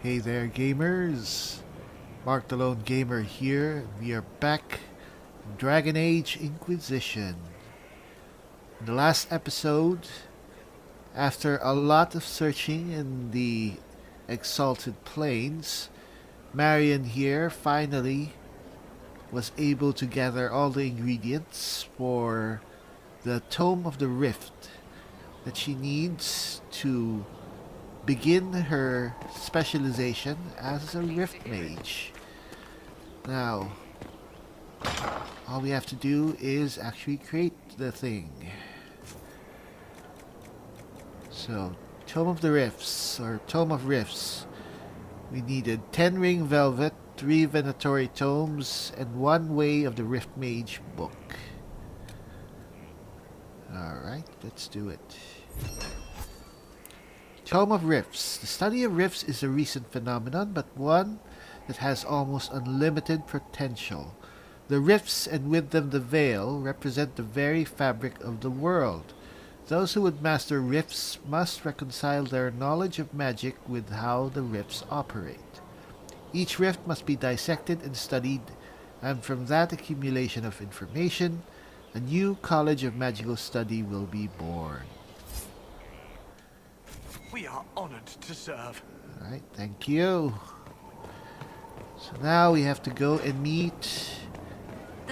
Hey there, gamers! Mark the Lone Gamer here. We are back in Dragon Age Inquisition. In the last episode, after a lot of searching in the Exalted Plains, Marion here finally was able to gather all the ingredients for the Tome of the Rift that she needs to begin her specialization as a Rift Mage. Now, all we have to do is actually create the thing. So, Tome of the Rifts, or Tome of Rifts. We needed 10 ring velvet, 3 venatory tomes, and 1 way of the Rift Mage book. Alright, let's do it. Tome of Rifts. The study of rifts is a recent phenomenon, but one that has almost unlimited potential. The rifts, and with them the veil, represent the very fabric of the world. Those who would master rifts must reconcile their knowledge of magic with how the rifts operate. Each rift must be dissected and studied, and from that accumulation of information, a new college of magical study will be born. We are honored to serve. Alright, thank you. So now we have to go and meet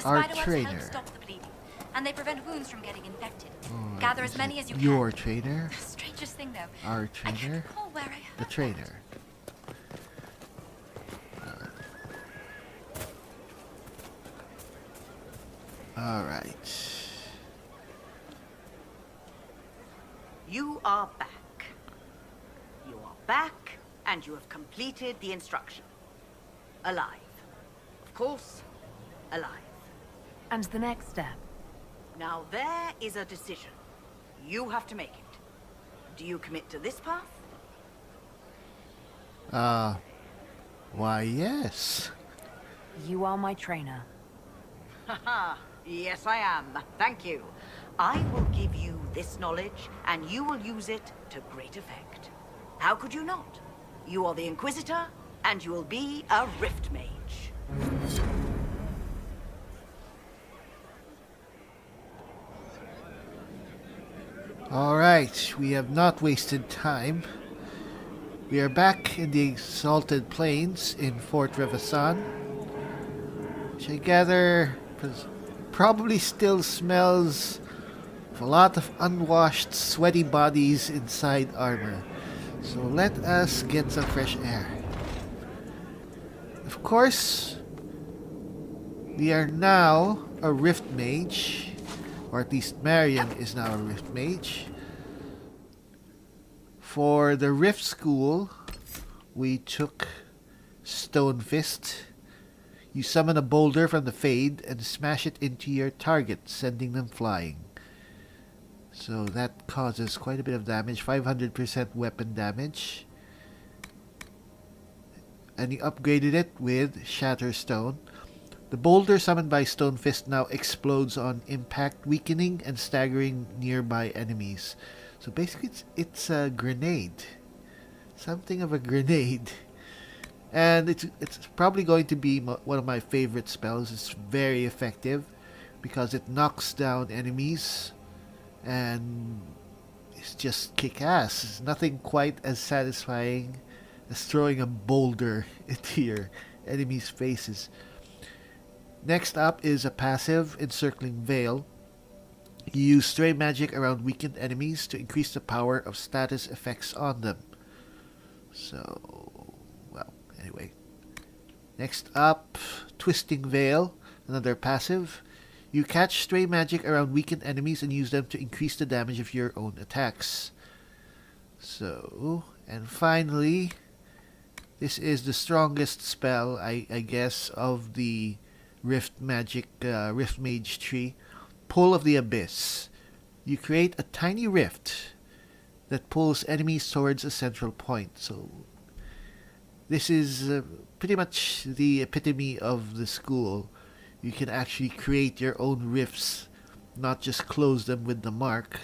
our trainer. Help stop the bleeding, and they prevent wounds from getting infected. Gather as many as you Your can. trainer? The strangest thing, though. Our I can't trainer? recall where I heard The trainer. Alright. You are back. You are back, and you have completed the instruction. Alive. Of course, alive. And the next step? Now there is a decision. You have to make it. Do you commit to this path? Why yes. You are my trainer. Haha, yes I am. Thank you. I will give you this knowledge, and you will use it to great effect. How could you not? You are the Inquisitor, and you will be a Rift Mage. Alright, we have not wasted time. We are back in the Exalted Plains in Fort Revasan, which I gather probably still smells of a lot of unwashed, sweaty bodies inside armor. So let us get some fresh air. Of course, we are now a Rift Mage, or at least Marion is now a Rift Mage. For the Rift School, we took Stone Fist. You summon a boulder from the Fade and smash it into your target, sending them flying. So that causes quite a bit of damage, 500% weapon damage. And you upgraded it with Shatter Stone. The boulder summoned by Stone Fist now explodes on impact, weakening and staggering nearby enemies. So basically it's a grenade. Something of a grenade. And it's probably going to be one of my favorite spells. It's very effective because it knocks down enemies and it's just kick-ass. It's nothing quite as satisfying as throwing a boulder into your enemies' faces. Next up is a passive, Encircling Veil. You use stray magic around weakened enemies to increase the power of status effects on them. So, well, anyway. Next up, Twisting Veil, another passive. You catch stray magic around weakened enemies and use them to increase the damage of your own attacks. So, and finally, this is the strongest spell, I guess, of the Rift Mage tree. Pull of the Abyss. You create a tiny rift that pulls enemies towards a central point. So this is pretty much the epitome of the school. You can actually create your own rifts, not just close them with the mark.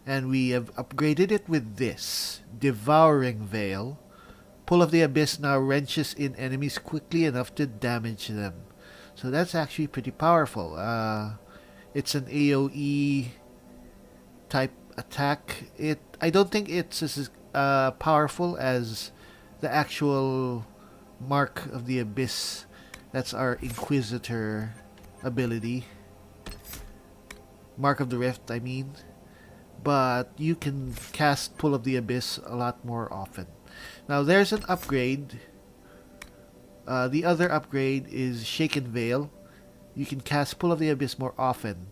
And we have upgraded it with this Devouring Veil. Pull of the Abyss now wrenches in enemies quickly enough to damage them. So that's actually pretty powerful. It's an AoE type attack. I don't think it's as powerful as the actual Mark of the Abyss. That's our Inquisitor ability. Mark of the Rift, I mean. But you can cast Pull of the Abyss a lot more often. Now there's an upgrade. The other upgrade is Shaken Veil. You can cast Pull of the Abyss more often.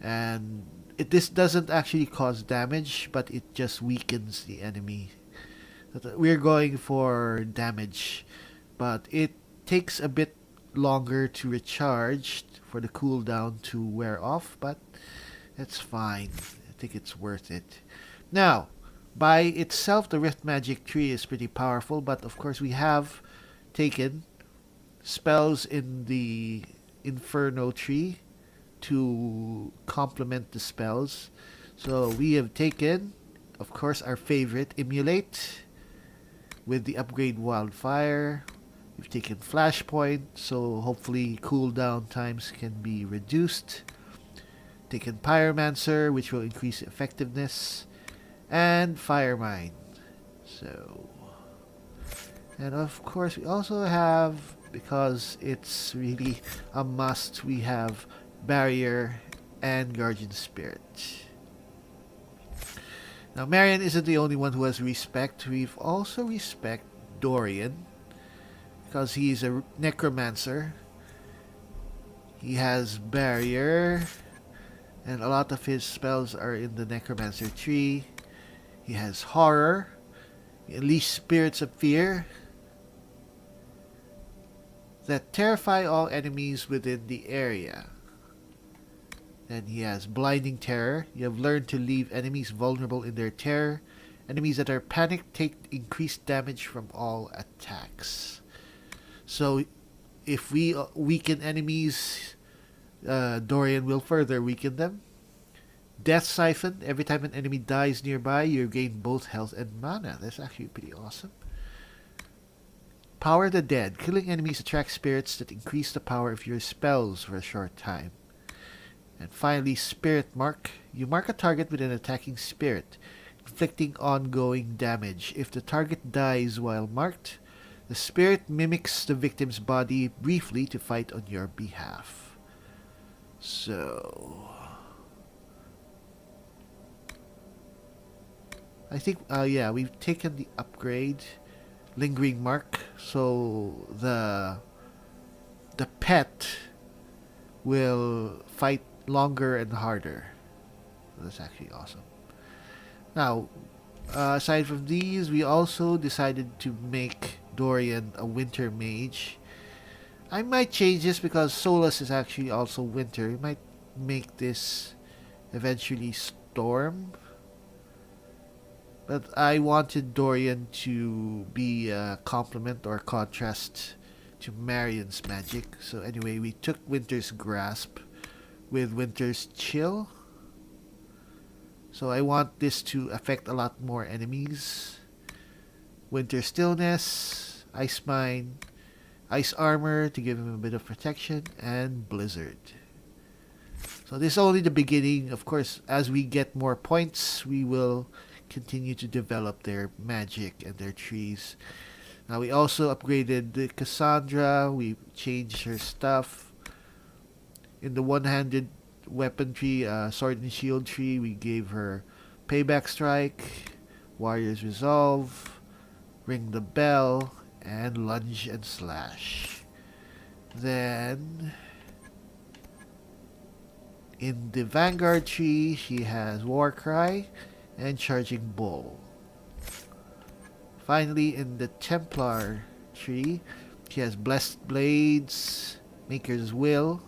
And this doesn't actually cause damage, but it just weakens the enemy. We're going for damage, but it takes a bit longer to recharge for the cooldown to wear off, but that's fine. I think it's worth it. Now, by itself, the Rift Magic tree is pretty powerful, but of course we have taken spells in the Inferno tree to complement the spells. So we have taken, of course, our favorite, Emulate, with the upgrade Wildfire. We've taken Flashpoint, so hopefully cooldown times can be reduced. Taken Pyromancer, which will increase effectiveness. And Firemind. So, and of course we also have, because it's really a must, we have Barrier and Guardian Spirit. Now Marion isn't the only one who has respect. We've also respect Dorian, because he's a necromancer. He has Barrier, and a lot of his spells are in the necromancer tree. He has Horror, Unleash Spirits of Fear that terrify all enemies within the area. Then he has Blinding Terror. You have learned to leave enemies vulnerable in their terror. Enemies that are panicked take increased damage from all attacks. So if we weaken enemies, Dorian will further weaken them. Death Siphon. Every time an enemy dies nearby, you gain both health and mana. That's actually pretty awesome. Power the Dead. Killing enemies attracts spirits that increase the power of your spells for a short time. And finally, Spirit Mark. You mark a target with an attacking spirit, inflicting ongoing damage. If the target dies while marked, the spirit mimics the victim's body briefly to fight on your behalf. So I think, yeah, we've taken the upgrade, Lingering Mark, so the pet will fight longer and harder. That's actually awesome. Now, aside from these, we also decided to make Dorian a Winter Mage. I might change this because Solus is actually also Winter. We might make this eventually Storm. But I wanted Dorian to be a complement or contrast to Marion's magic. So anyway, we took Winter's Grasp with Winter's Chill. So I want this to affect a lot more enemies. Winter Stillness, Ice Mine, Ice Armor to give him a bit of protection, and Blizzard. So this is only the beginning. Of course, as we get more points, we will continue to develop their magic and their trees. Now we also upgraded the Cassandra. We changed her stuff. In the one-handed weapon tree, sword and shield tree, we gave her Payback Strike, Warrior's Resolve, Ring the Bell, and Lunge and Slash. Then in the Vanguard tree, she has Warcry and Charging Bull. Finally, in the Templar tree, she has Blessed Blades, Maker's Will,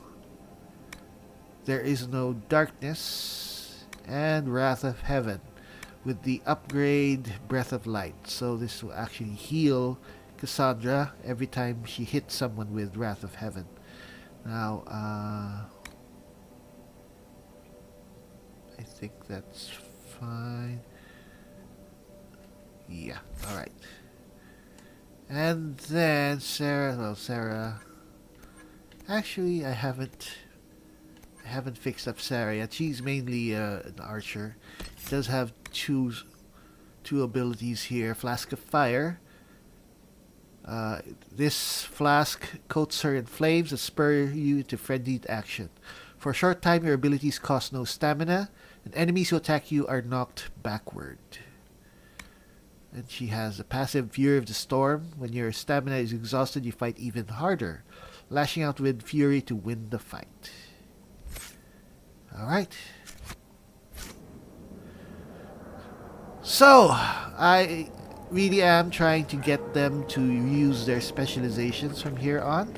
There Is No Darkness, and Wrath of Heaven, with the upgrade Breath of Light. So this will actually heal Cassandra every time she hits someone with Wrath of Heaven. Now, I think that's fine. Yeah, alright. And then Sarah. Actually, I haven't fixed up Sarah yet. She's mainly an archer. She does have two abilities here. Flask of Fire. This flask coats her in flames that spur you to frenzied action. For a short time, your abilities cost no stamina, and enemies who attack you are knocked backward. And she has a passive Fury of the Storm. When your stamina is exhausted, you fight even harder, lashing out with fury to win the fight. Alright. So, I really am trying to get them to use their specializations from here on.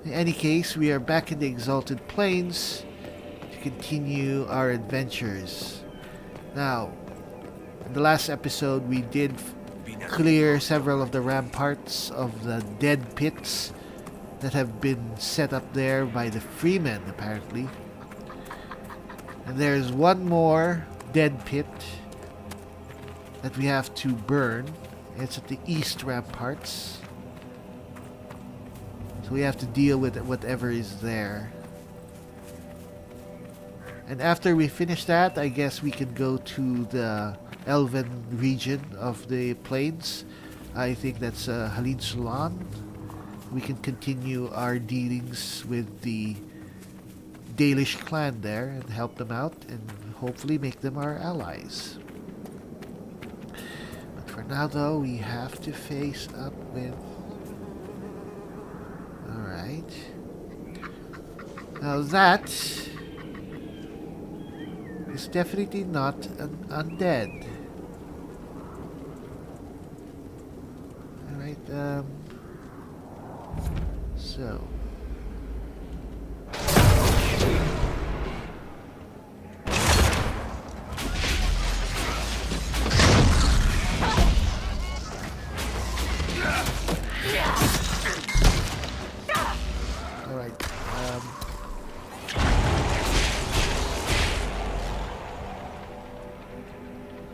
In any case, we are back in the Exalted Plains to continue our adventures. Now, in the last episode, we did clear several of the ramparts of the dead pits that have been set up there by the Freemen, apparently. And there's one more dead pit that we have to burn. It's at the east ramparts. So we have to deal with whatever is there. And after we finish that, I guess we can go to the Elven region of the plains. I think that's Halid Sulan. We can continue our dealings with the Dalish clan there and help them out and hopefully make them our allies. But for now though, we have to face up with... Alright. Now that is definitely not an undead. Alright, so...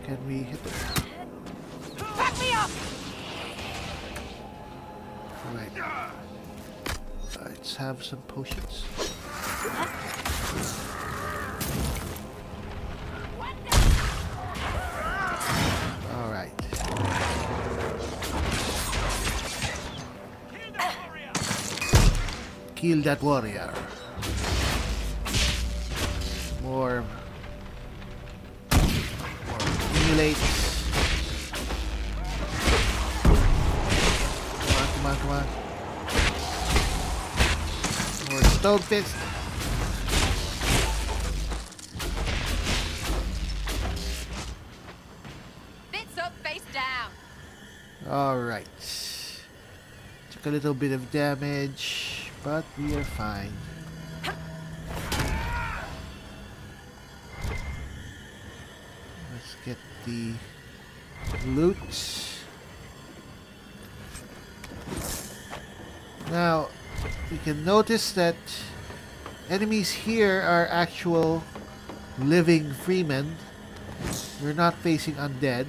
Can we hit them? Back me up! Alright. Let's have some potions. Alright. Kill that warrior. More accumulate. Come on. More stone fist. Bits up, face down. Alright. Took a little bit of damage, but we are fine. Let's get the loot. Now, we can notice that enemies here are actual living freemen. We're not facing undead.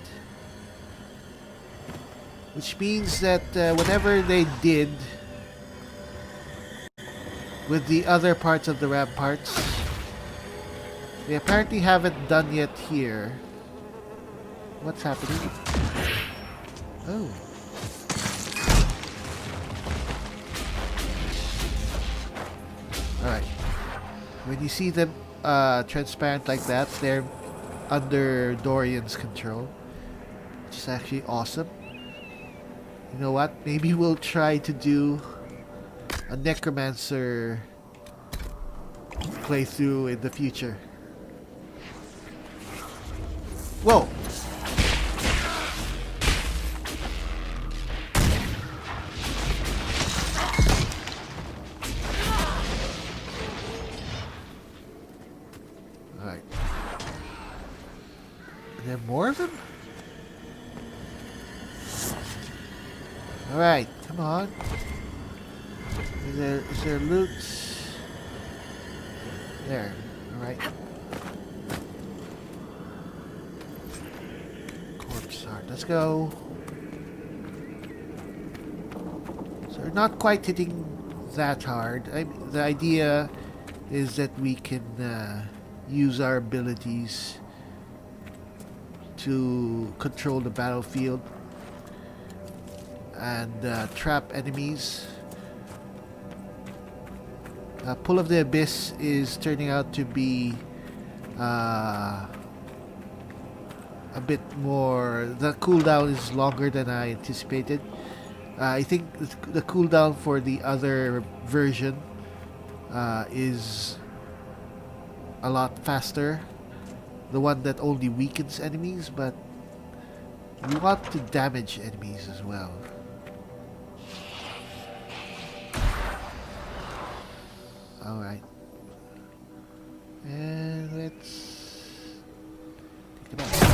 Which means that whatever they did with the other parts of the ramparts, they apparently haven't done yet here. What's happening? Oh. Alright. When you see them transparent like that, they're under Dorian's control. Which is actually awesome. You know what? Maybe we'll try to do a Necromancer playthrough in the future. Whoa! Alright. Are there more of them? Alright, come on. Is there loot? There. Alright. Corpse heart. Let's go. we're not quite hitting that hard. The idea is that we can use our abilities to control the battlefield and trap enemies. Pull of the Abyss is turning out to be a bit more. The cooldown is longer than I anticipated. I think the cooldown for the other version is a lot faster. The one that only weakens enemies, but we want to damage enemies as well. Alright. And let's take it out.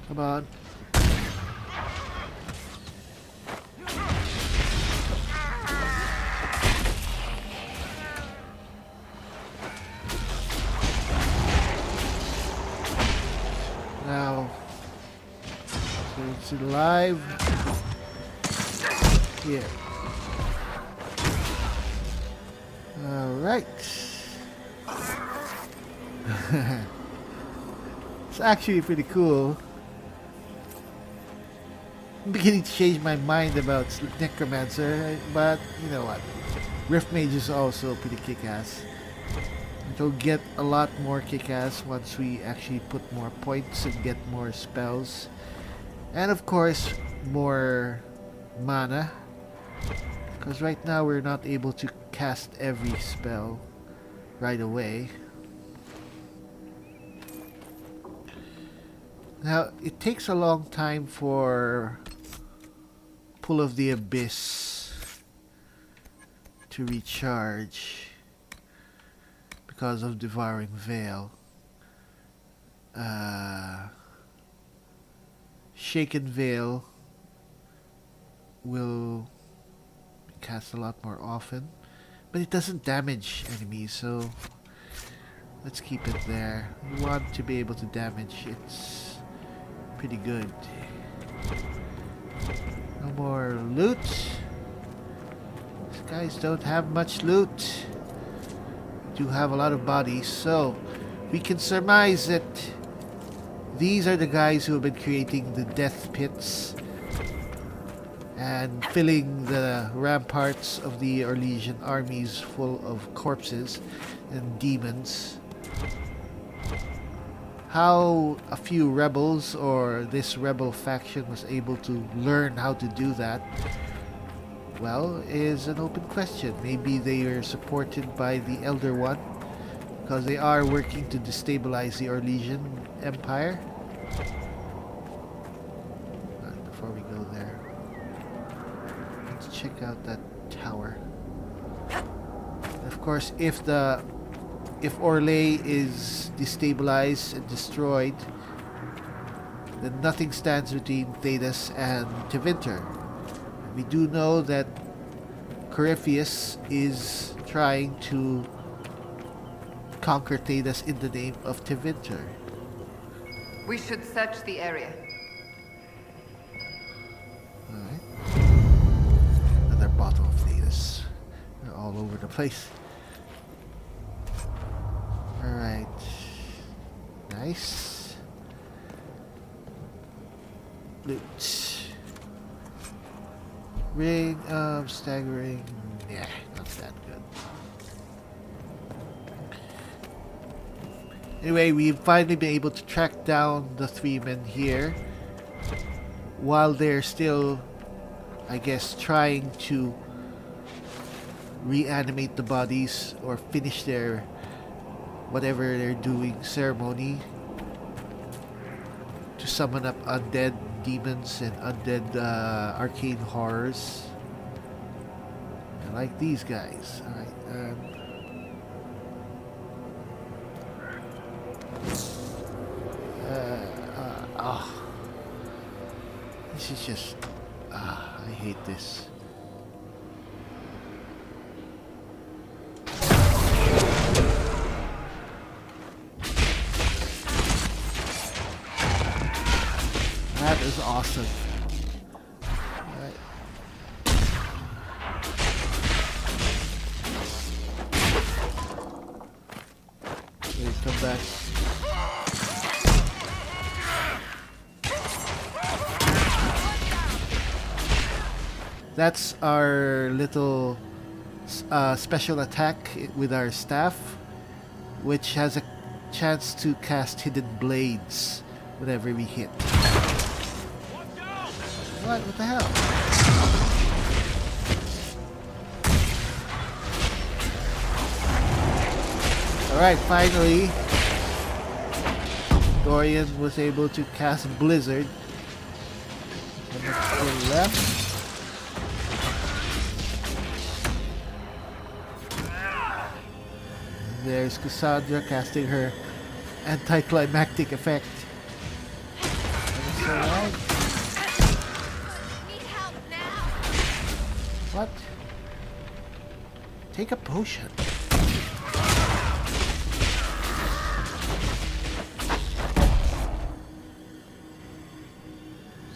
Come on. Now, so it's alive. Here. All right. It's actually pretty cool. I'm beginning to change my mind about Necromancer, but you know what? Rift Mage is also pretty kick-ass. It'll get a lot more kick-ass once we actually put more points and get more spells. And of course, more mana. Because right now we're not able to cast every spell right away. Now, it takes a long time for Pull of the Abyss to recharge because of Devouring Veil. Shaken Veil will be cast a lot more often, but it doesn't damage enemies, so let's keep it there. We want to be able to damage. It's pretty good. No more loot. These guys don't have much loot. Do have a lot of bodies, so we can surmise that these are the guys who have been creating the death pits and filling the ramparts of the Orlesian armies full of corpses and demons. How a few rebels or this rebel faction was able to learn how to do that, well, is an open question. Maybe they are supported by the Elder One, because they are working to destabilize the Orlesian Empire. Before we go there, let's check out that tower. And of course, if Orlais is destabilized and destroyed, then nothing stands between Thedas and Tevinter. We do know that Corypheus is trying to conquer Thedas in the name of Tevinter. We should search the area. Alright. Another bottle of Thedas. They're all over the place. Alright. Nice. Loot. Ring of staggering. Yeah, not that good. Anyway, we've finally been able to track down the Freemen here. While they're still, I guess, trying to reanimate the bodies or finish their whatever they're doing ceremony to summon up undead demons and undead arcane horrors. I like these guys. Alright, this is just... I hate this. That is awesome. Alright. Okay, come back. That's our little special attack with our staff, which has a chance to cast hidden blades whenever we hit. What the hell? Alright, finally Dorian was able to cast Blizzard. And to the left. There's Cassandra casting her anticlimactic effect. That's alright. Need help now. What? Take a potion.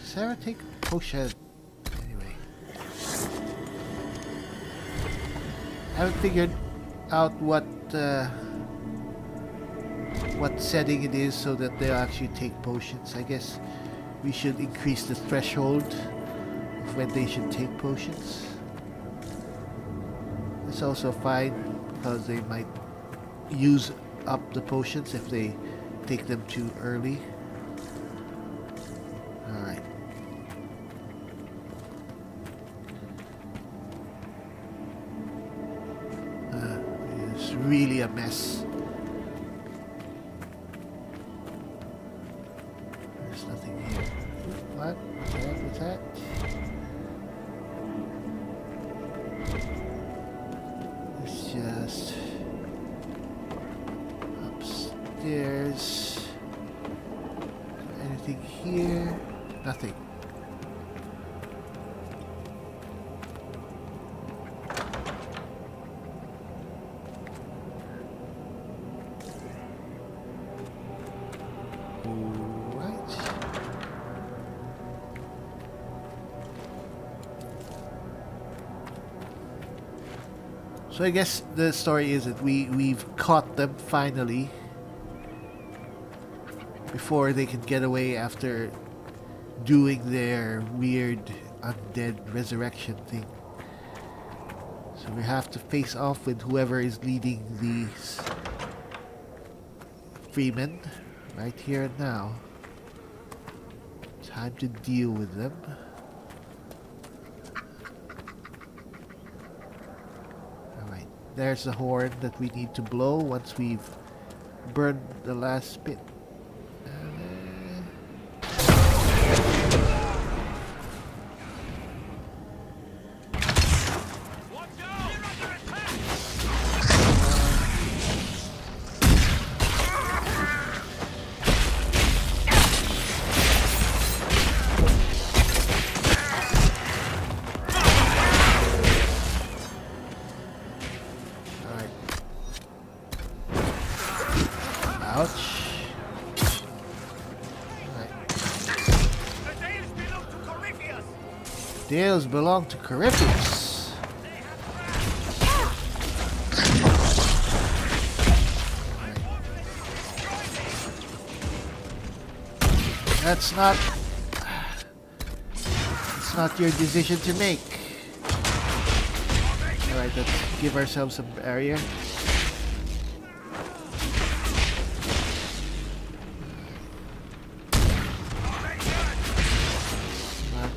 Sarah, take a potion. Anyway. I haven't figured out what setting it is so that they'll actually take potions. I guess we should increase the threshold of when they should take potions. It's also fine because they might use up the potions if they take them too early. Alright. It's really a mess. There's nothing here. What? What's that? It's just upstairs. Anything here? Nothing. So I guess the story is that we've caught them finally before they can get away after doing their weird undead resurrection thing. So we have to face off with whoever is leading these Freemen right here and now. Time to deal with them. There's the horn that we need to blow once we've burned the last bit. Dales belong to Corypheus. That's not... It's not your decision to make. Alright, let's give ourselves some area.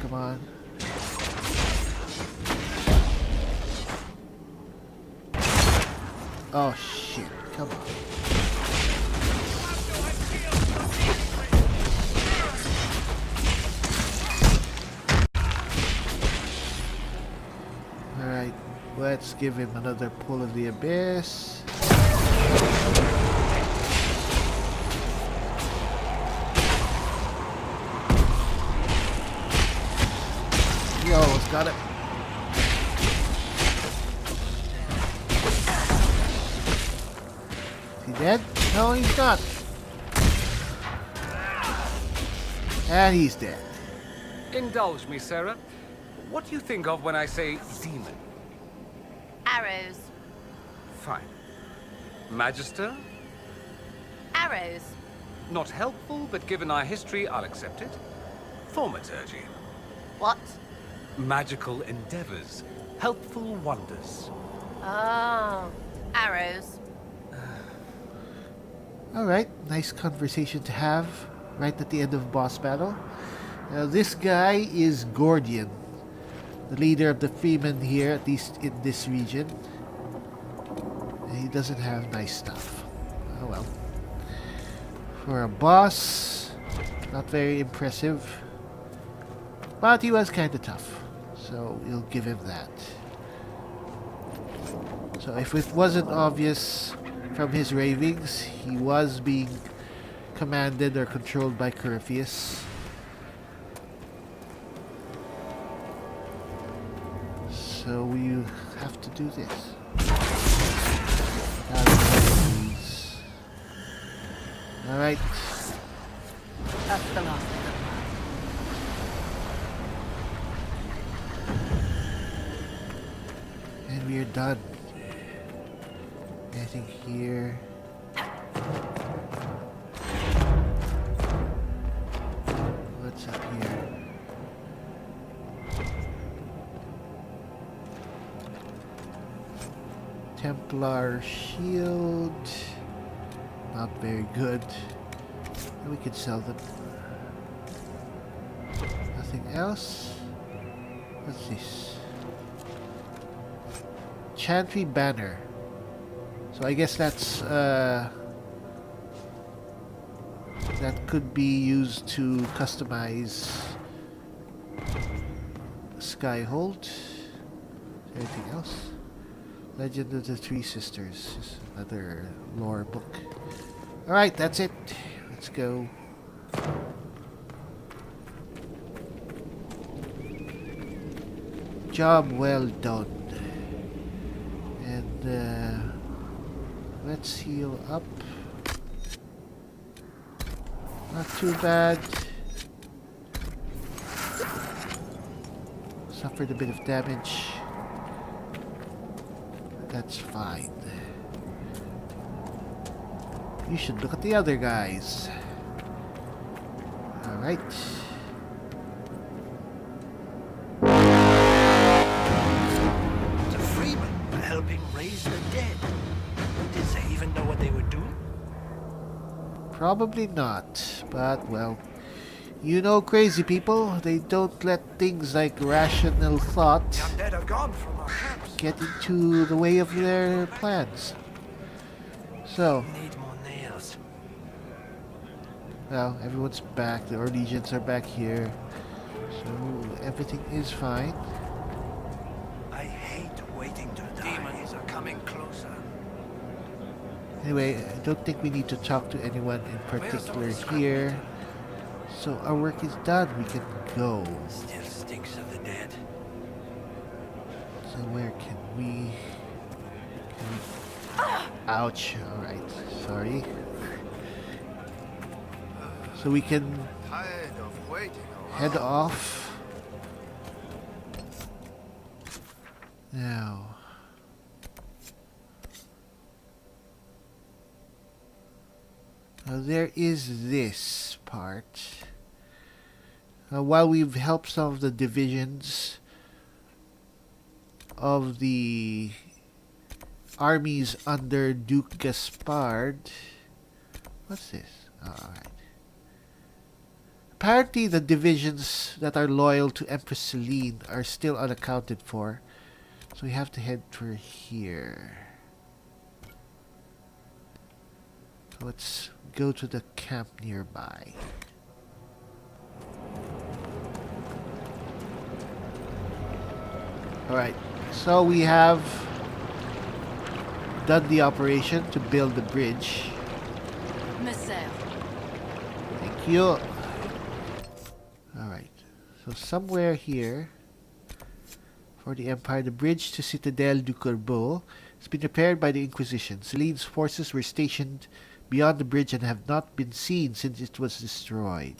Come on. Oh shit, come on. Alright, Let's give him another pull of the abyss. He almost got it. Is he dead? No, he's not. And he's dead. Indulge me, Sarah. What do you think of when I say demon? Arrows. Fine. Magister? Arrows. Not helpful, but given our history, I'll accept it. Thaumaturgy. What? Magical endeavors. Helpful wonders. Oh. Arrows. Alright, nice conversation to have right at the end of boss battle. Now this guy is Gordian, the leader of the Freemen here, at least in this region. And he doesn't have nice stuff. Oh well. For a boss, not very impressive. But he was kind of tough, so we'll give him that. So if it wasn't obvious from his ravings, he was being commanded or controlled by Curfius. So we have to do this. Alright. That's the last. And we are done. Anything here? What's up here? Templar shield. Not very good. We could sell them. Nothing else? What's this? Chantry banner. So I guess that's that could be used to customize Skyhold. Anything else? Legend of the Three Sisters. Is another lore book. Alright, that's it. Let's go. Job well done. And let's heal up. Not too bad. Suffered a bit of damage. That's fine. You should look at the other guys. Alright. The Freemen were helping raise the dead. Did they even know what they were doing? Probably not, but well, you know crazy people, they don't let things like rational thought The undead are gone from our camps. get into the way of their plans. So, Need more nails. well, everyone's back, our legions are back here, so everything is fine. I hate waiting to die. Demons are coming closer. Anyway, I don't think we need to talk to anyone in particular here. So our work is done, we can go. Still stinks of the dead. So where can we... Ouch, alright, sorry. So we can Tired of waiting. head off. Now... Now there is this part. While we've helped some of the divisions of the armies under Duke Gaspard. What's this? Alright. Apparently the divisions that are loyal to Empress Celine are still unaccounted for. So we have to head for here. So let's go to the camp nearby. Alright, So we have done the operation to build the bridge. Monsieur. Thank you. Alright. So somewhere here for the Empire, the bridge to Citadel du Corbeau has been repaired by the Inquisition. Celine's forces were stationed beyond the bridge and have not been seen since it was destroyed.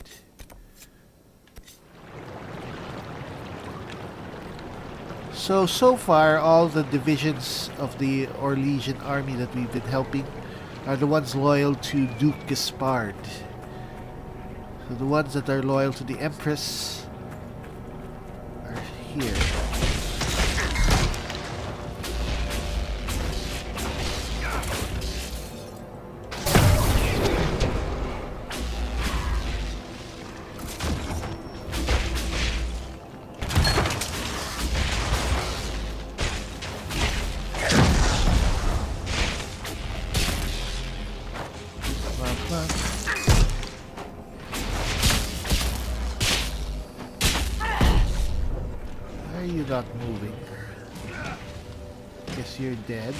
So far, all the divisions of the Orlesian army that we've been helping are the ones loyal to Duke Gaspard. So the ones that are loyal to the Empress are here. Why are you not moving? Guess you're dead.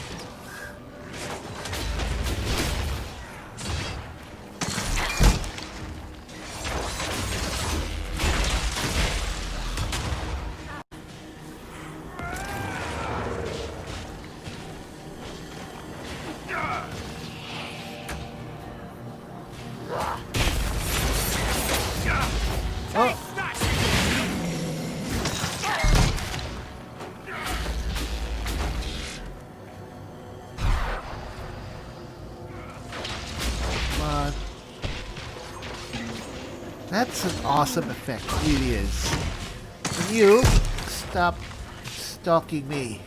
That's an awesome effect, it really is. And you, stop stalking me.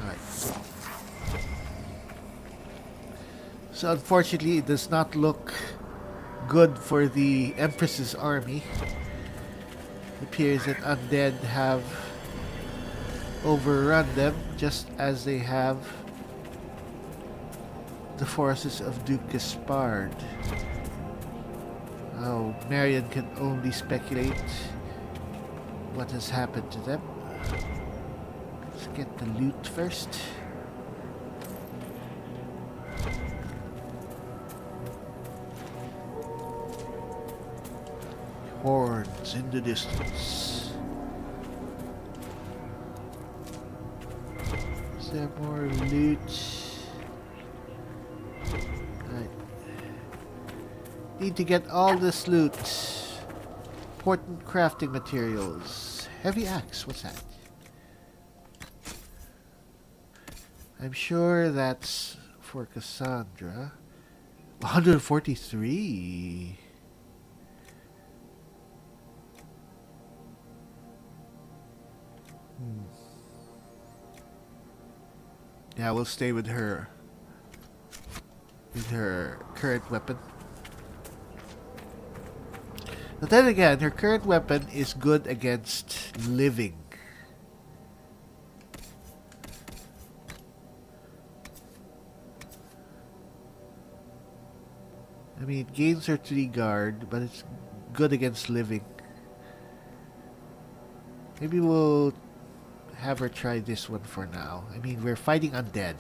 Alright. So unfortunately, it does not look good for the Empress's army. It appears that undead have overrun them, just as they have the forces of Duke Gaspard. Oh, Marion can only speculate what has happened to them. Let's get the loot first. Horns in the distance. Is there more loot? Need to get all this loot. Important crafting materials. Heavy axe, what's that? I'm sure that's for Cassandra. 143. Yeah, we'll stay with her. With her current weapon. But then again, her current weapon is good against living. I mean, it gains her 3 guard, but it's good against living. Maybe we'll have her try this one for now. I mean, we're fighting undead.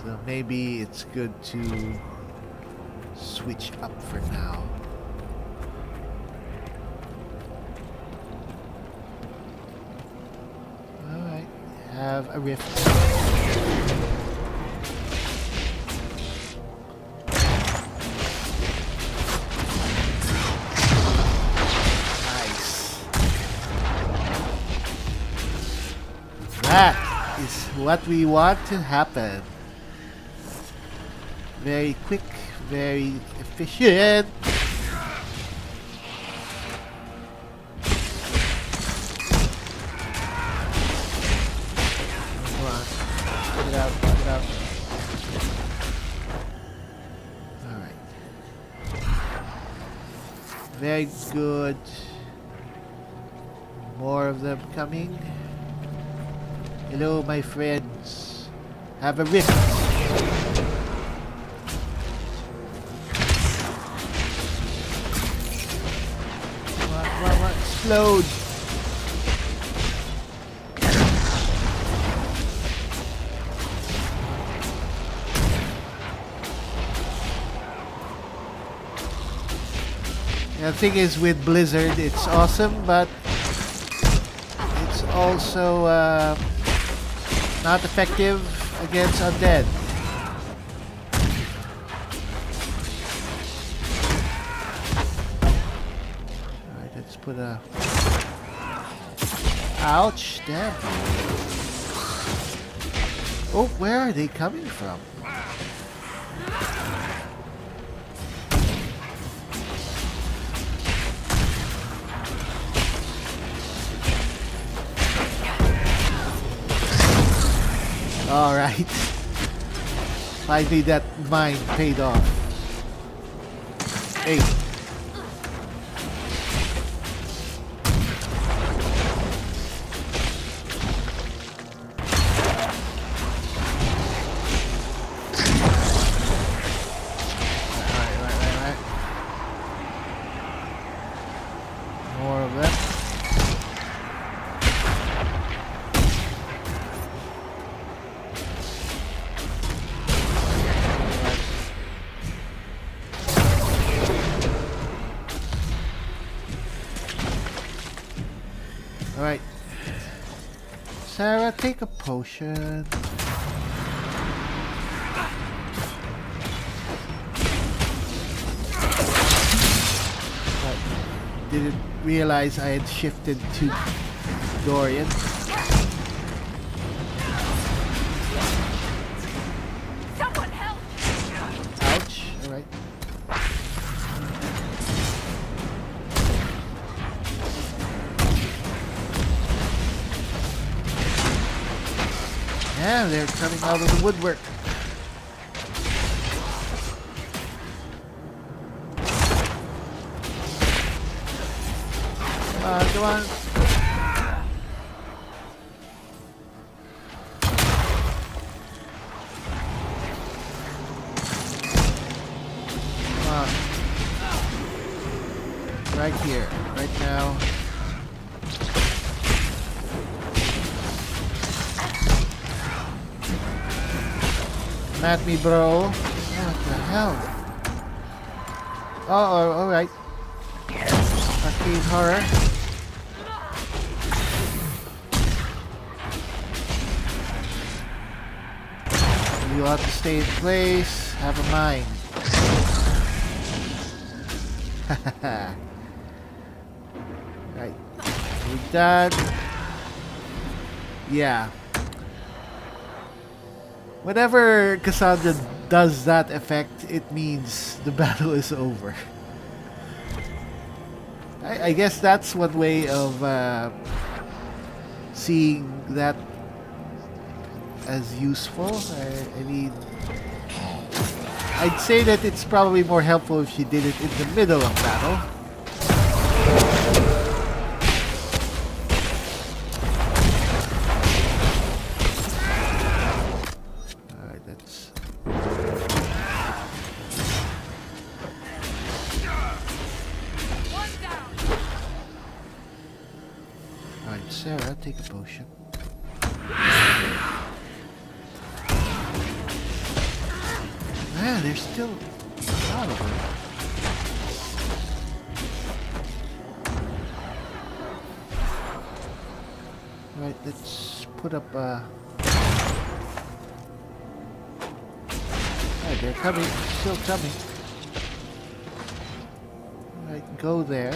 So maybe it's good to switch up for now. Alright, have a rift. Nice. That is what we want to happen. Very quick, very efficient. Come on. Get it out, get it out. Alright. Very good. More of them coming. Hello, my friends. Have a rift. explode. The thing is, with Blizzard, it's awesome, but it's also not effective against undead. Alright, let's put a... Ouch, damn. Oh, where are they coming from? Alright. Finally that mine paid off. Hey. Right. More of them. Alright. Sarah, take a potion. Right. Didn't realize I had shifted to Dorian. Someone help! Ouch. Alright. Yeah, they're coming out of the woodwork. Come on. Come on. Right here, right now. Come at me, bro. What the hell? Oh, alright. Arcade horror. You ought to stay in place. Have a mind. Right. We're done. Yeah. Whenever Cassandra does that effect, it means the battle is over. I guess that's one way of seeing that as useful. I mean, I'd say that it's probably more helpful if she did it in the middle of battle. Alright, that's... Alright, Sarah, take a potion. Man, there's still a lot of them. Right, let's put up Right, they're coming, still coming. Right, go there.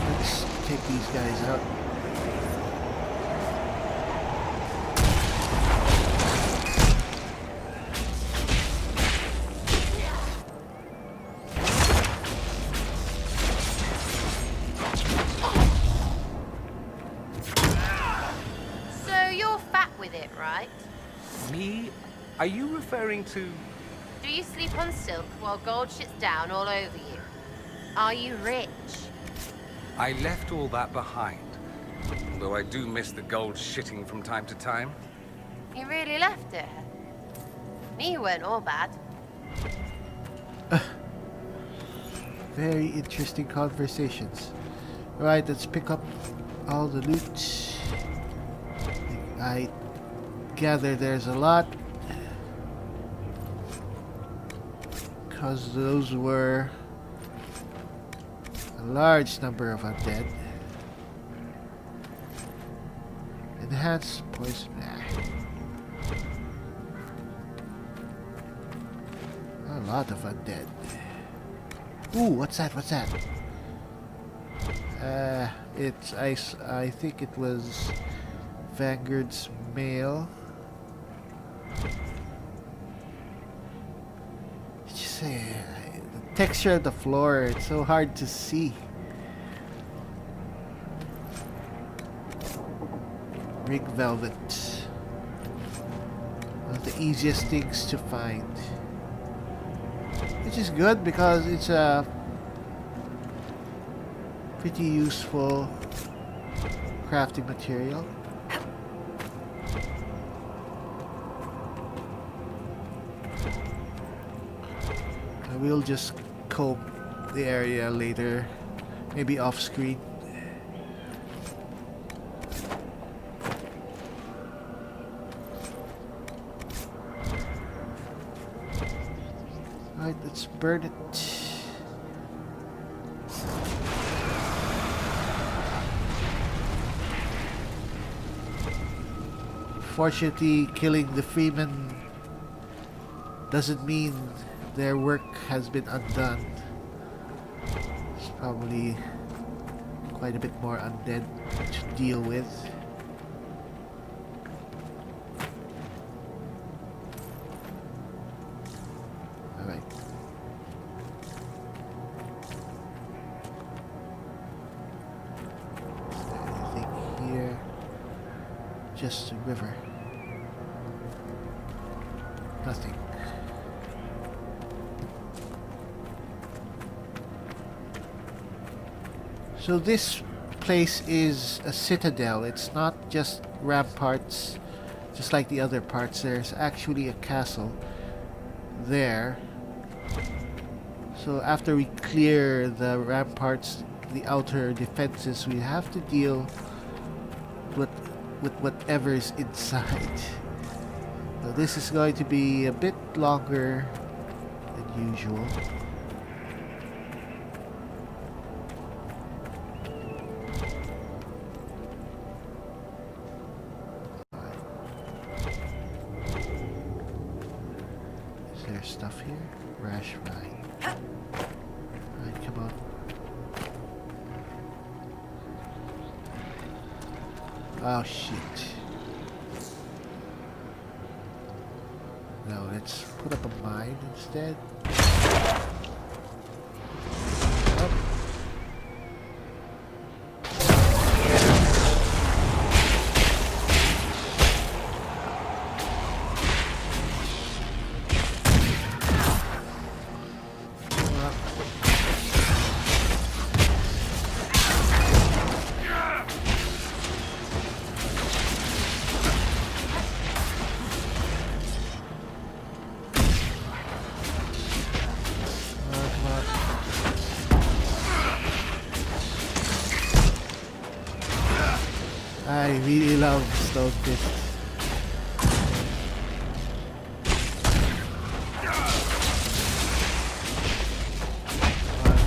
Let's take these guys out. Me? Are you referring to... Do you sleep on silk while gold shits down all over you? Are you rich? I left all that behind. Although I do miss the gold shitting from time to time. You really left it? Me, you weren't all bad. Very interesting conversations. Right, let's pick up all the loot. I gather there's a lot. Because those were a large number of undead. Enhanced poison. A lot of undead. Ooh, what's that? What's that? I think it was Vanguard's mail. Just say the texture of the floor, it's so hard to see. Rig velvet. One of the easiest things to find. Which is good because it's a pretty useful crafting material. I will just comb the area later, maybe off screen. Alright, let's burn it. Fortunately, killing the Freemen doesn't mean their work has been undone. There's probably quite a bit more undead to deal with. Alright. Is there anything here? Just a river. Nothing. So this place is a citadel. It's not just ramparts, just like the other parts. There's actually a castle there. So after we clear the ramparts, the outer defenses, we have to deal with whatever's inside. So this is going to be a bit longer than usual. Is there stuff here? Rash ride. Alright, come on. Oh shit. No, let's put up a mine instead. Oh. I really love Stone Fist.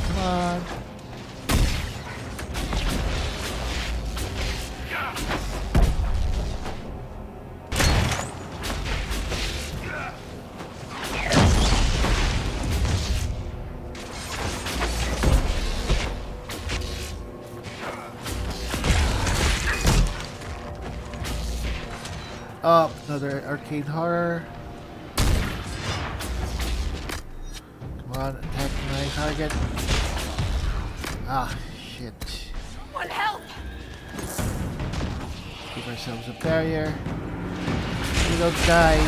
Come on. Oh, another arcane horror. Come on, attack my target. Ah, shit. What help? Give ourselves a barrier. We don't die.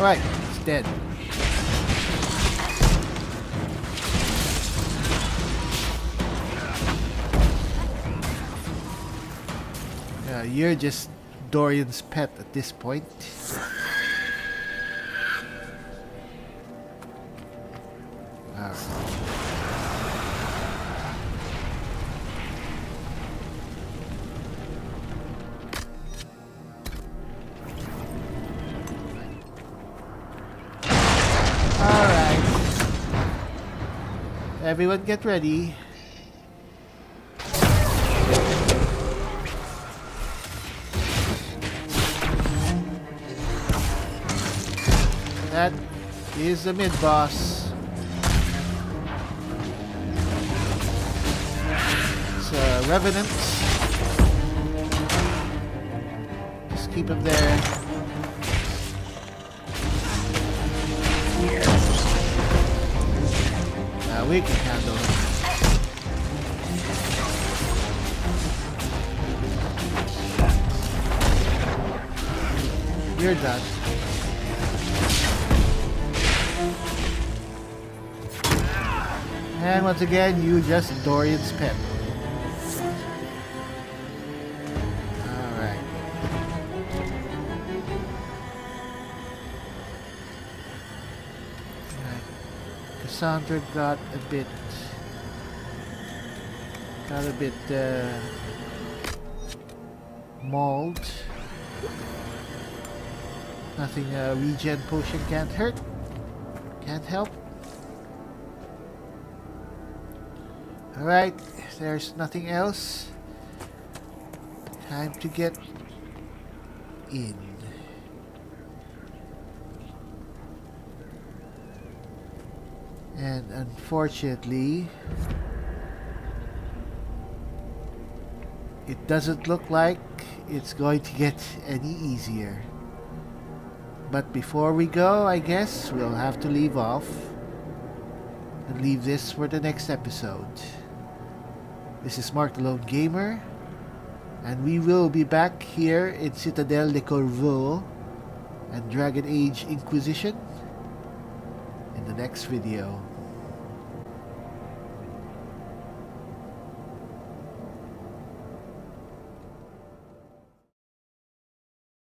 Right, it's dead. Yeah, you're just Dorian's pet at this point. Alright. Alright. Everyone get ready. That is the mid-boss. It's a Revenant. Just keep him there. Now we can handle him. You're done. And once again, you just Dorian's pet. Alright. Cassandra got a bit mauled. Nothing a regen potion can't hurt. Can't help. Alright, if there's nothing else, time to get in. And unfortunately, it doesn't look like it's going to get any easier. But before we go, I guess we'll have to leave off and leave this for the next episode. This is Mark the Lone Gamer, and we will be back here in Citadel de Corvo and Dragon Age Inquisition in the next video.